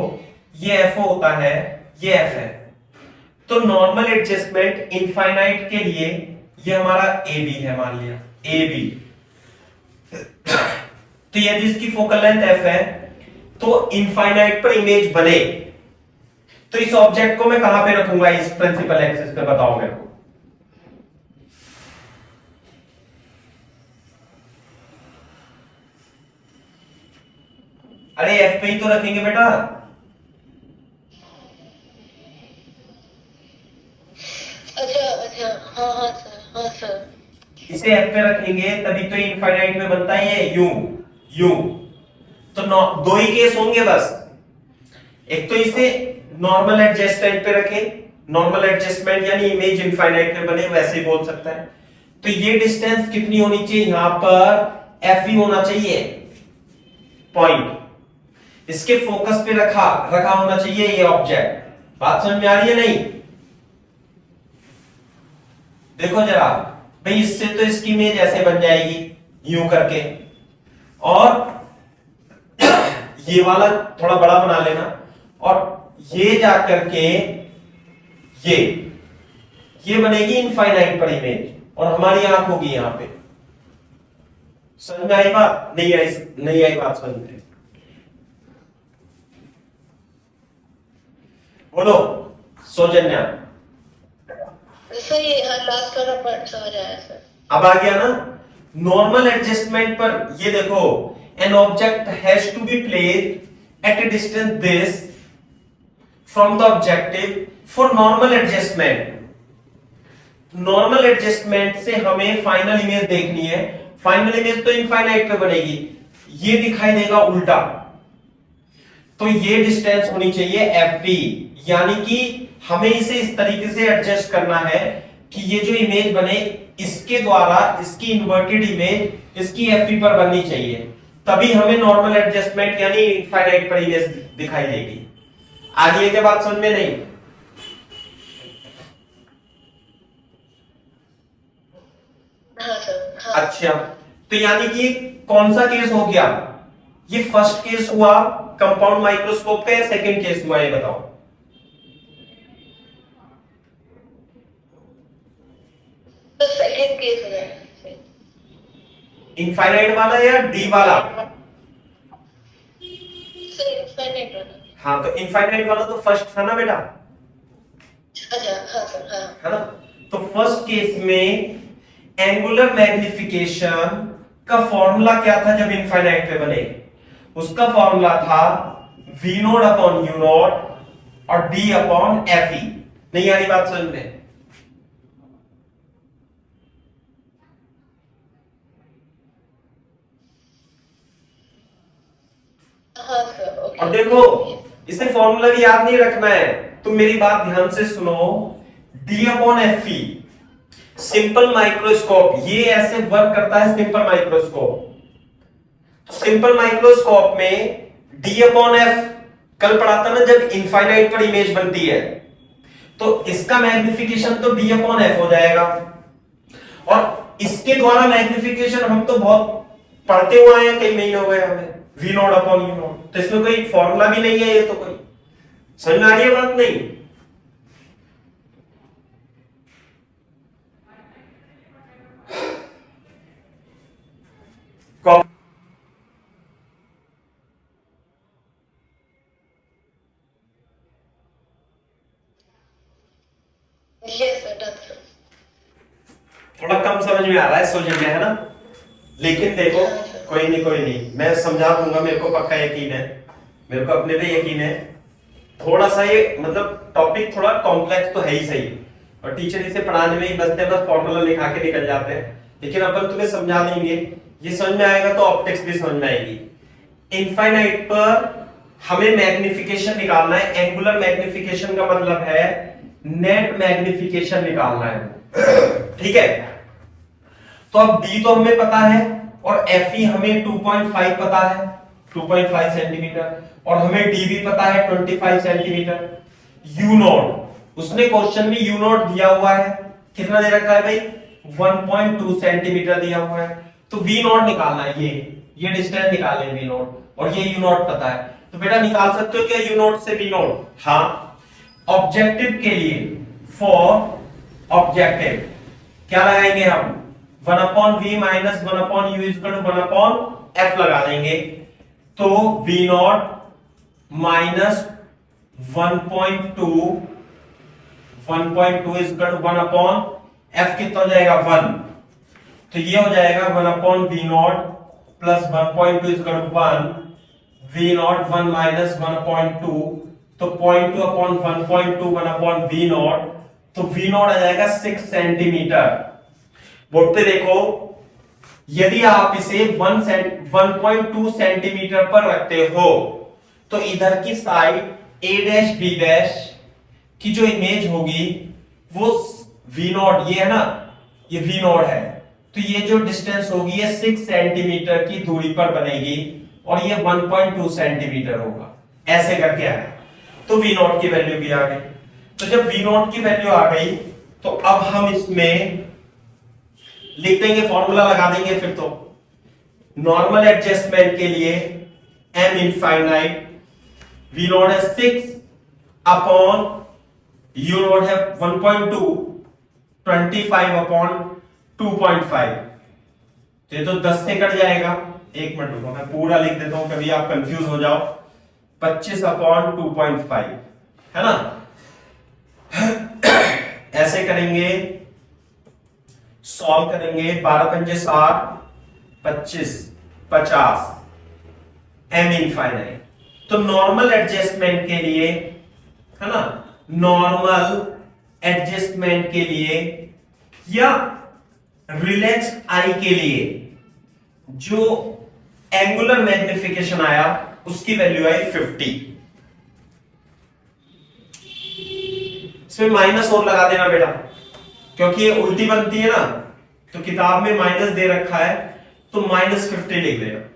ये एफओ होता है, ये एफ है। तो नॉर्मल एडजस्टमेंट इनफाइनाइट के लिए ये हमारा ए बी है, मान लिया ए बी। तो यदि इसकी फोकल लेंथ एफ है तो इनफाइनाइट पर इमेज बने तो इस ऑब्जेक्ट को मैं कहां पे रखूंगा इस प्रिंसिपल एक्सिस पे, बताओ मेरे को। अरे एफ पे ही तो रखेंगे बेटा। अच्छा अच्छा, हाँ हाँ सर, हाँ सर। इसे एफ पे रखेंगे तभी तो इनफाइनाइट में बनता है ये यू यू। तो दो ही केस होंगे बस, एक तो इसे नॉर्मल एडजस्टमेंट पे रखें, नॉर्मल एडजस्टमेंट यानी इमेज इनफाइनाइट में बने, वैसे ही बोल सकता है। तो ये डिस्टेंस कितनी होनी चाहिए, यहां पर एफ ही होना चाहिए पॉइंट, इसके फोकस पे रखा होना चाहिए ये ऑब्जेक्ट। बात समझ में आ रही है नहीं? देखो जरा भाई, इससे तो इसकी इमेज ऐसे बन जाएगी यूं करके, और ये वाला थोड़ा बड़ा बना लेना, और ये जा करके ये बनेगी इनफाइनाइट पर इमेज और हमारी आंख होगी यहां पे। समझ में आई बात? नहीं आई बात समझ में? बोलो सौजन्या। सर ये लास्ट वाला पार्ट समझ आया सर। अब आ गया ना नॉर्मल एडजस्टमेंट पर। ये देखो, an object has to be placed at a distance this from the objective for normal adjustment. Normal adjustment से हमें फाइनल इमेज देखनी है। फाइनल इमेज तो इनफाइनाइट पे बनेगी, ये दिखाई देगा उल्टा, तो ये डिस्टेंस होनी चाहिए एफ, यानी कि हमें इसे इस तरीके से एडजस्ट करना है कि ये जो इमेज बने इसके द्वारा इसकी इन्वर्टेड इमेज इसकी एफ पर बननी चाहिए, तभी हमें नॉर्मल एडजस्टमेंट यानी इनफाइनाइट पर इमेज दिखाई देगी। आगे ये बात समझ में नहीं? हाँ सर हाँ। अच्छा, तो यानी कि कौन सा केस हो गया? ये फर्स्ट केस हुआ कंपाउंड माइक्रोस्कोप का या सेकंड केस हुआ, ये बताओ। तो सेकंड केस हो गया इनफाइनाइट वाला या डी वाला? सर इनफाइनाइट वाला। हाँ, तो इनफाइनाइट वाला तो फर्स्ट था ना बेटा, अच्छा हाँ सर हाँ। है ना? तो फर्स्ट केस में एंगुलर मैग्निफिकेशन का फॉर्मूला क्या था जब इनफाइनाइट पे बने? उसका फॉर्मूला था v not upon u not और d अपॉन f e। नहीं आ रही बात समझ में? हाँ सर ओके। और देखो, इसे फॉर्मूला भी याद नहीं रखना है, तुम मेरी बात ध्यान से सुनो। d अपॉन एफ ई सिंपल माइक्रोस्कोप, ये ऐसे वर्क करता है सिंपल माइक्रोस्कोप। तो सिंपल माइक्रोस्कोप में d अपॉन एफ कल पढ़ा था ना, जब इनफाइनाइट पर इमेज बनती है तो इसका मैग्निफिकेशन तो d अपॉन एफ हो जाएगा, और इसके द्वारा मैग्निफिकेशन हम तो बहुत पढ़ते हुए आए हैं, कई महीने हो गए हमें, v not upon u not. तो इसमें कोई फॉर्मूला भी नहीं है, ये तो कोई समझ में आ रही है बात? नहीं। Yes sir done sir. थोड़ा कम समझ में आ रहा है सौजन्य, है ना? लेकिन देखो, कोई नहीं, मैं समझा दूंगा, मेरे को पक्का यकीन है, मेरे को अपने पे यकीन है। थोड़ा सा ये मतलब टॉपिक थोड़ा कॉम्प्लेक्स तो है ही सही, और टीचर इसे पढ़ाने में ही बसते हैं, बस फॉर्मूला लिखा के निकल जाते हैं, लेकिन अपन तुम्हें समझा देंगे, ये समझ में आएगा तो ऑप्टिक्स भी समझ में आएगी। इनफाइनाइट पर हमें मैग्निफिकेशन निकालना है। एंगुलर मैग्निफिकेशन का मतलब है नेट मैग्निफिकेशन निकालना है, ठीक है? तो अब d तो हमें पता है और fe हमें 2.5 पता है, 2.5 सेंटीमीटर, और हमें d भी पता है 25 सेंटीमीटर। u नॉट, उसने क्वेश्चन में u नॉट दिया हुआ है, कितना दे रखा है भाई? 1.2 सेंटीमीटर दिया हुआ है। तो v नॉट निकालना है, ये डिस्टेंस निकालें v नॉट, और ये u नॉट पता है, तो बेटा निकाल सकते हो क्या u नॉट से v नॉट? हाँ। ऑब्जेक्टिव के लिए, फॉर ऑब्जेक्टिव क्या लगाएंगे हम? 1 upon v minus 1 upon u equal to 1 upon f लगा देंगे। तो v not minus 1.2 equal to 1 upon f, कितना हो जाएगा? 1। तो ये हो जाएगा 1 upon v not plus 1.2 equal to 1, v not 1 minus 1.2, तो 0.2 अपॉन 1.2 1 अपॉन v नॉट, तो v नॉट आ जाएगा 6 सेंटीमीटर। बोर्ड पे देखो, यदि आप इसे 1.2 सेंटीमीटर पर रखते हो तो इधर की side a dash b dash की जो इमेज होगी वो v नॉट, ये है ना, ये v नॉट है, तो ये जो डिस्टेंस होगी ये 6 सेंटीमीटर की दूरी पर बनेगी, और ये 1.2 सेंटीमीटर होगा। ऐसे करके आया, तो v नॉट की वैल्यू भी आ गई। तो जब v नॉट की वैल्यू आ गई तो अब हम इसमें लिख देंगे, फॉर्मूला लगा देंगे। फिर तो नॉर्मल एडजस्टमेंट के लिए m इनफाइनाइट v नॉट है 6 अपॉन यू नॉट है 1.2 25 अपॉन 2.5, तो ये तो 10 से कट जाएगा। एक मिनट रुको, मैं पूरा लिख देता हूं, कभी आप कंफ्यूज हो जाओ। 25 अपॉन 2.5 है ना। ऐसे करेंगे, सॉल्व करेंगे। 12 पंजे 60, 25 50 m इनफाइनाइट। तो नॉर्मल एडजस्टमेंट के लिए है ना, नॉर्मल एडजस्टमेंट के लिए या रिलैक्स आई के लिए जो एंगुलर मैग्निफिकेशन आया उसकी वैल्यू आई 50। इसमें माइनस और लगा देना बेटा, क्योंकि ये उल्टी बनती है ना, तो किताब में माइनस दे रखा है, तो -50 लिख देना।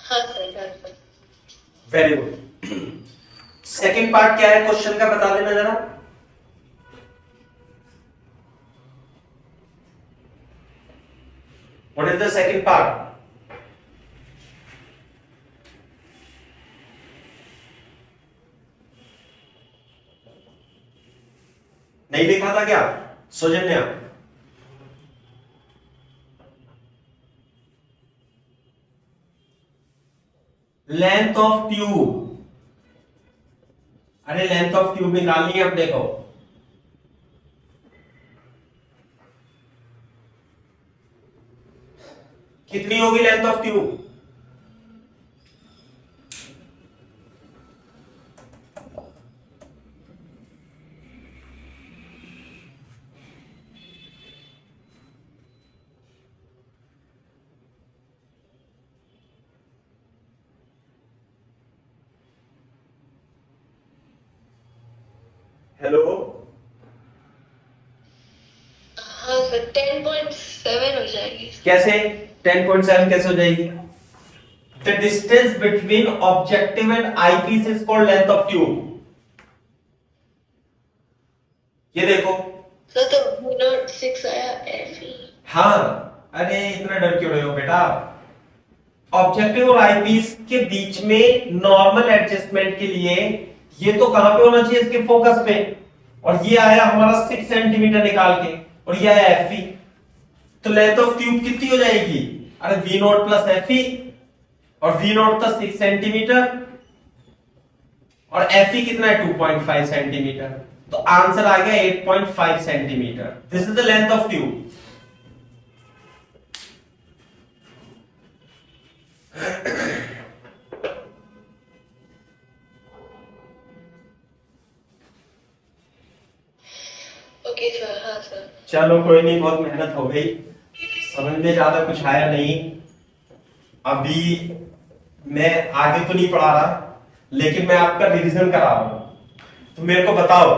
हाँ sir. Very good. Second part क्या है क्वेश्चन का, बता देना जरा। What is the second part? नहीं लिखा था क्या सौजन्या? Length of tube. अरे लेंथ ऑफ ट्यूब निकालनी है अपने को। कितनी होगी लेंथ ऑफ ट्यूब? हेलो, हाँ सर 10.7 हो जाएगी। कैसे 10.7 कैसे हो जाएगी? The distance between objective and eyepiece is called length of tube. ये देखो सर तो V06 आया FE। हाँ, अरे इतना डर क्यों रहे हो बेटा? ऑब्जेक्टिव और आई पीस के बीच में नॉर्मल एडजस्टमेंट के लिए ये तो कहां पे होना चाहिए? इसके फोकस पे। और ये आया हमारा 6 सेंटीमीटर निकाल के, और ये आया FE। तो लेंथ ऑफ ट्यूब कितनी हो जाएगी? अरे V0 प्लस FE, और V0 था 6 सेंटीमीटर और FE कितना है? 2.5 सेंटीमीटर। तो आंसर आ गया 8.5 centimetre. This is the length of tube. Okay sir. हाँ सर। चलो कोई नहीं, बहुत मेहनत हो गई, समझ में ज्यादा कुछ आया नहीं। अभी मैं आगे तो नहीं पढ़ा रहा, लेकिन मैं आपका रिवीजन करा रहा हूं। तो मेरे को बताओ,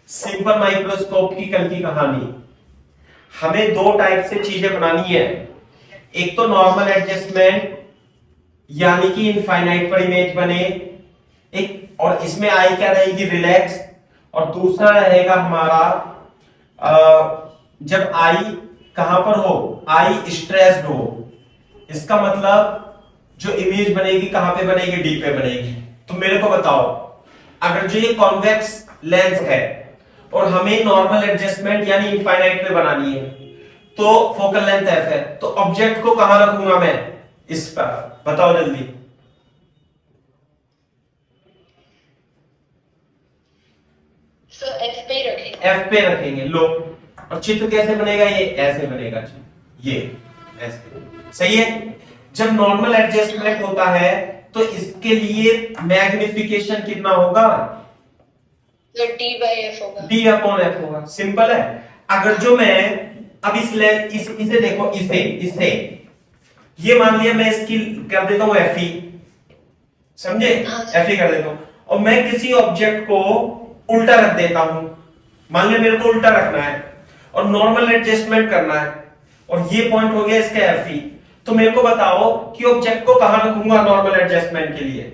सिंपल माइक्रोस्कोप की कल की कहानी। हमें दो टाइप से चीजें बनानी है। एक तो नॉर्मल एडजस्टमेंट, यानी कि इनफाइनाइट पर इमेज बने, एक, और इसमें आई क्या रहेगी? रिलैक्स। और दूसरा रहेगा हमारा जब आई कहां पर हो? आई स्ट्रेस्ड हो। इसका मतलब जो इमेज बनेगी कहां पे बनेगी? डी पे बनेगी। तो मेरे को बताओ, अगर जो ये कॉन्वेक्स लेंस है और हमें नॉर्मल एडजस्टमेंट यानी इनफाइनाइट पे बनानी है, तो फोकल लेंथ एफ है, तो ऑब्जेक्ट को कहां रखूंगा मैं? इस पर। बताओ जल्दी। सर F पे ही रखेंगे। एफ पे रखेंगे। लो, और चित्र कैसे बनेगा? ये ऐसे बनेगा, ये ऐसे। सही है। जब नॉर्मल एडजस्टमेंट होता है तो इसके लिए मैग्निफिकेशन कितना होगा? सर D/F होगा। D अपॉन F होगा। सिंपल है। अगर जो मैं अब इसे देखो, इसे ये मान लिया मैं इसकी कर देता हूं FE, समझे? हाँ। FE कर देता हूं, और मैं किसी ऑब्जेक्ट को उल्टा रख देता हूं, मान लिया मेरे को उल्टा रखना है और नॉर्मल एडजस्टमेंट करना है, और ये पॉइंट हो गया इसका एफ ई। तो मेरे को बताओ कि ऑब्जेक्ट को कहां रखूंगा नॉर्मल एडजस्टमेंट के लिए?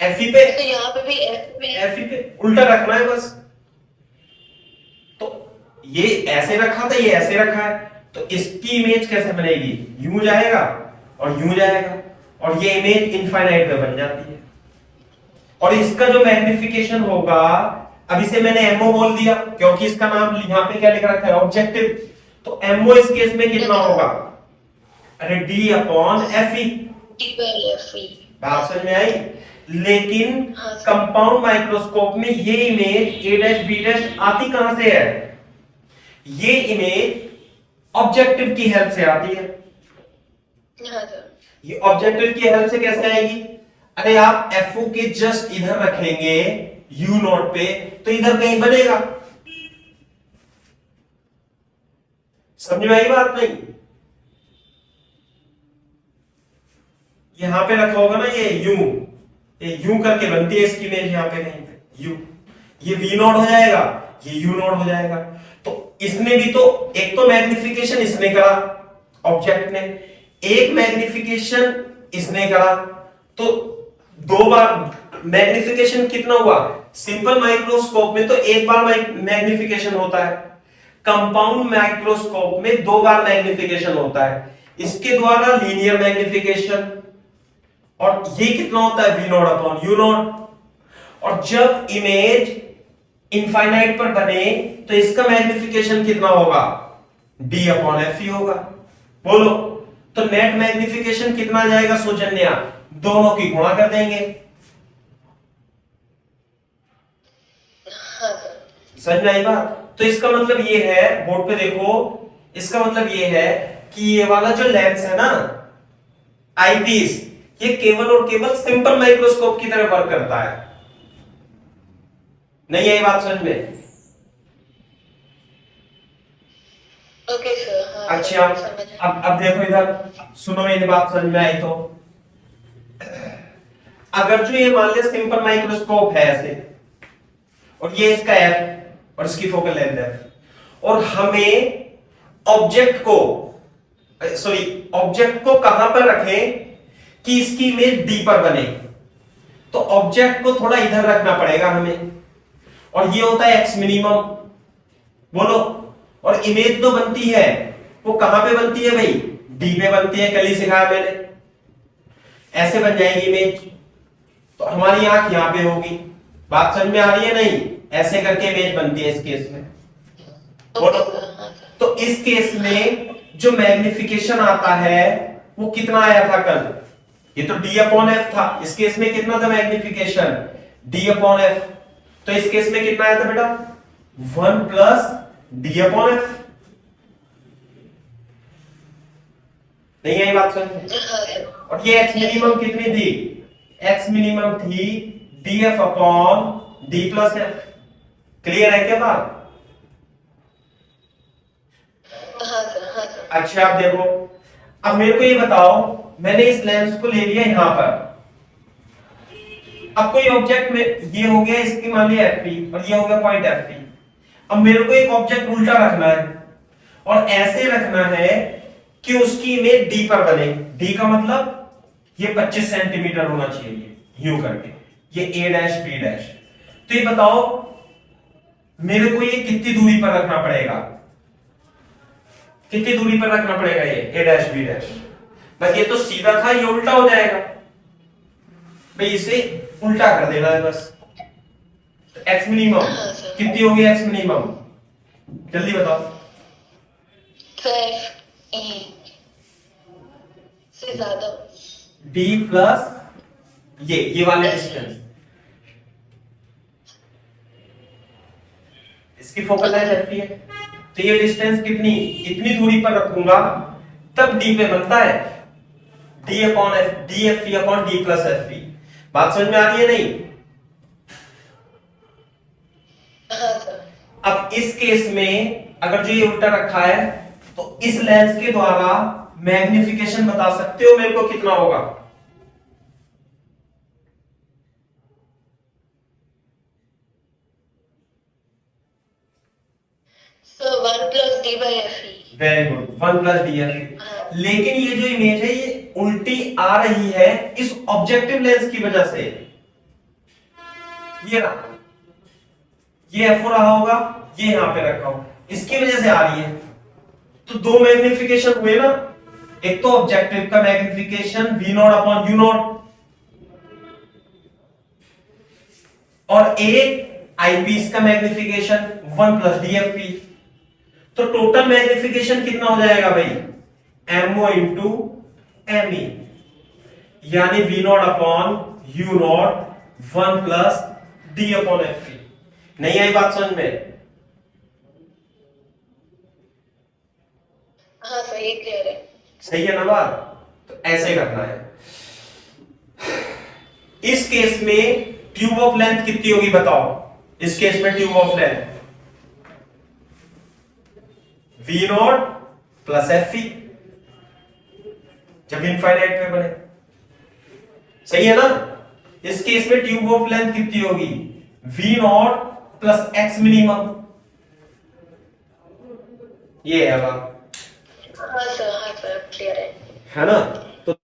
एफ ई पे, तो यहाँ पे भी एफ ई पे उल्टा रखना है बस। तो ये ऐसे रखा था, ये ऐसे रखा है, तो इसकी इमेज कैसे बनेगी? यूं जाएगा और यूं जाएगा, और ये इमेज इनफाइनाइट में बन जाती है। और इसका जो मैग्निफिकेशन होगा, अब इसे मैंने एमओ बोल दिया क्योंकि इसका नाम यहां पे क्या लिख रखा है? ऑब्जेक्टिव। तो एमओ इस केस में कितना होगा? अरे डी अपॉन एफ ई। बात समझ में आई? लेकिन कंपाउंड माइक्रोस्कोप में ये image A dash B dash आती कहां से है? ये इमेज ऑब्जेक्टिव की हेल्प से आती है। ये ऑब्जेक्टिव की हेल्प से कैसे आएगी? अरे आप एफओ के जस्ट इधर रखेंगे यू नॉट पे, तो इधर कहीं बनेगा। समझ में आई बात? नहीं, यहां पे रखा होगा ना ये यू करके बनती है इसकी इमेज, यहां पे कहीं पे यू, ये वी नॉट हो जाएगा, ये यू नॉट हो जाएगा। तो इसने भी तो एक तो मैग्निफिकेशन इसने करा ऑब्जेक्ट ने, एक मैग्निफिकेशन इसने करा, तो दो बार मैग्निफिकेशन कितना हुआ? सिंपल माइक्रोस्कोप में तो एक बार मैग्निफिकेशन होता है, कंपाउंड माइक्रोस्कोप में दो बार मैग्निफिकेशन होता है, इसके द्वारा लीनियर मैग्निफिकेशन, और ये कितना होता है? V not upon U not. और जब इमेज इनफाइनाइट पर बने तो इसका मैग्निफिकेशन कितना होगा? डी अपॉन एफ ई होगा। बोलो, तो नेट मैग्निफिकेशन कितना आ जाएगा सौजन्या? दोनों की गुणा कर देंगे। समझ में आई बात? तो इसका मतलब ये है, बोर्ड पे देखो, इसका मतलब ये है कि ये वाला जो लेंस है ना आईपीस, ये केवल और केवल सिंपल माइक्रोस्कोप की तरह वर्क करता है। नहीं है ये बात समझ में? Okay sir. अच्छा, अब देखो इधर, सुनो मेरी बात समझ में आई तो, अगर जो ये मान लिया सिंपल माइक्रोस्कोप है ऐसे, और ये इसका एफ और इसकी फोकल लेंथ है, और हमें ऑब्जेक्ट को कहां पर रखें कि इसकी इमेज डी पर बने, तो ऑब्जेक्ट को थोड़ा इधर रखना पड़ेगा हमें, और ये होता है एक्स मिनिमम। बोलो, और इमेज तो बनती है वो कहां पे बनती है भाई? डी पे बनती है, कल ही सिखाया मैंने। ऐसे बन जाएगी इमेज, तो हमारी आंख यहां पे होगी। बात समझ में आ रही है? नहीं, ऐसे करके इमेज बनती है इस केस में। बोलो, तो इस केस में जो मैग्निफिकेशन आता है वो कितना आया था कल? ये तो डी अपॉन एफ था, इस केस में कितना था मैग्निफिकेशन? D upon F. तो इस केस में कितना आया था बेटा? 1 प्लस डी अपॉन एफ। नहीं है ये बात समझ? और ये एक्स मिनिमम कितनी थी? एक्स मिनिमम थी D F upon D plus F. Clear है क्या बात? अच्छा, आप देखो, अब मेरे को ये बताओ, मैंने इस लेंस को ले लिया यहां पर, अब कोई ऑब्जेक्ट में, ये हो गया इसकी मान लिया एफ पी और ये हो गया पॉइंट एफ पी। अब मेरे को एक ऑब्जेक्ट उल्टा रखना है और ऐसे रखना है कि उसकी इमेज डी पर बने। डी का मतलब ये 25 सेंटीमीटर होना चाहिए, यूं करके, ये ए डैश बी डैश। तो ये बताओ मेरे को ये कितनी दूरी पर रखना पड़ेगा? कितनी दूरी पर रखना पड़ेगा ये ए डैश बी डैश? बस ये तो सीधा था, ये उल्टा हो जाएगा भाई, इसे उल्टा कर देना है बस। एक्स मिनिमम कितनी होगी? एक्स मिनिमम जल्दी बताओ। से ज्यादा डी प्लस ये वाले डिस्टेंस, इसकी फोकल लेंथ एफ है, तो ये डिस्टेंस कितनी, इतनी दूरी पर रखूंगा तब डी पे बनता है, D upon F, D F P upon D plus F P. बात समझ में आ रही है? नहीं? अब इस केस में अगर जो ये उल्टा रखा है तो इस लेंस के द्वारा मैग्निफिकेशन बता सकते हो मेरे को कितना होगा? So 1 plus d by fe. Very good, 1 plus D F. हाँ। लेकिन ये जो इमेज है ये उल्टी आ रही है इस ऑब्जेक्टिव लेंस की वजह से। ये रहा, ये एफ रहा होगा, ये यहां पे रखा हो, इसकी वजह से आ रही है। तो दो मैग्निफिकेशन हुए ना, एक तो ऑब्जेक्टिव का magnification V not upon U not, और एक आईपीस का मैग्निफिकेशन 1 प्लस डीएफपी। तो टोटल मैग्निफिकेशन कितना हो जाएगा भाई, एमओ इंटू एमई, यानी V not upon U not 1 plus D upon F. नहीं आई बात समझ में? हाँ सही, क्लियर है। सही है ना बात? तो ऐसे करना है। इस केस में ट्यूब ऑफ लेंथ कितनी होगी बताओ? इस केस में tube of length V not plus F E, जब इनफाइनाइट में बने। सही है ना? इस केस में ट्यूब ऑफ लेंथ कितनी होगी, V not plus X minimum. ये है बात। हाँ सर, क्लियर है। है ना?